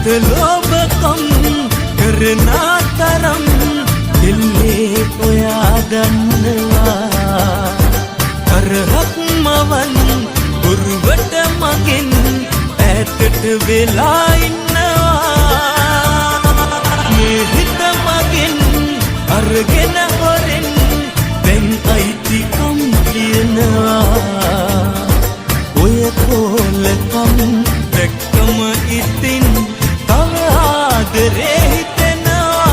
ලෝභකම් කරන තරම් කෙල්ලේ ඔයා දන්නවා කරහක් මවන් බොරුවට මගෙන් ඈතට වෙලා ඉන්නවා මේ හිත මගෙන් අරගෙන හොරෙන් දැන් අයිතිකම් කියනවා ඔය කොලකම් දැක්කම ඉතින් තව ආදරේ හිතෙනවා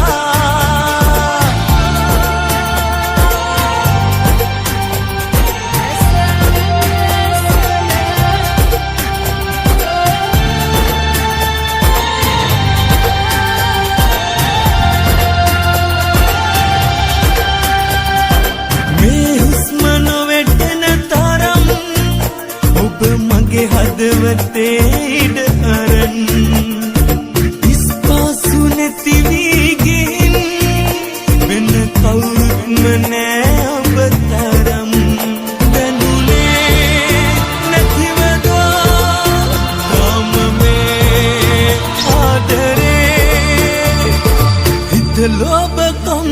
මේ හුස්ම නොවැටෙන තරම් ඔබ මගේ හදවතේ ඉඩ අරන් ඉස්පාසු නැති වී ගිහින් වෙන කවුරුත්ම නෑ ඔබ තරම් බැඳුනේ නැතිවද තාම මේ ආදරේ හිත ලෝභකම්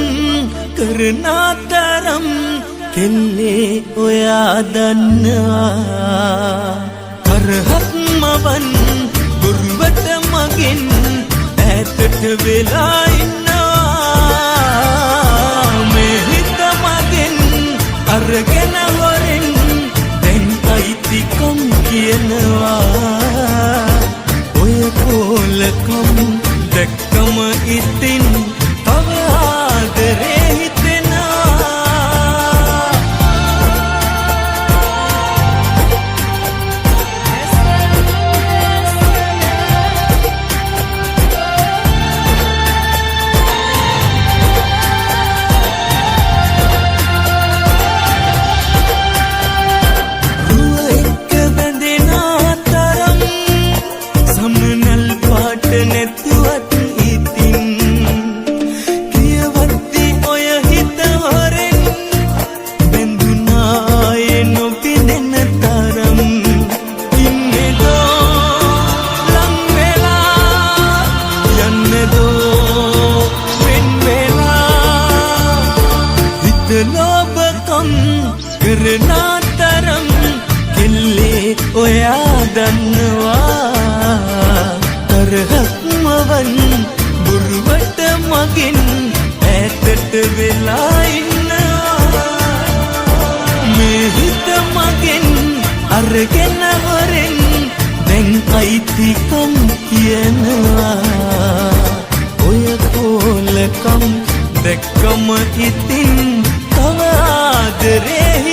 කරන තරම් කෙල්ලේ ඔයා දන්නවා කරහක් මවන් බොරුවට මගෙන් ඈතට වෙලා ඉන්නවා මේ හිත මගෙන් අරගෙන හොරෙන් දැන් අයිතිකම් කියනවා ඔය කොලකම් දැක්කම ඉතින් තව ආදරේ හිතෙනවා නැතුවත් ඉතින් කියවත්ති ඔය හිත හොරෙන් බැඳුනායේ නොපිදෙන තරම් ඉන්නේදෝ ලං වෙලා යන්නේදෝ වෙන් වෙලා හිත ලෝභකම් කරන තරම් කෙල්ලේ ඔයා දන්නවා කරහක් මවන් බොරුවට මගෙන් ඈතට වෙලා ඉන්නවා මේ හිත මගෙන් අරගෙන හොරෙන් දැන් අයිතිකම් කියනවා ඔය කොලකම් දැක්කම ඉතින් තව ආදරේ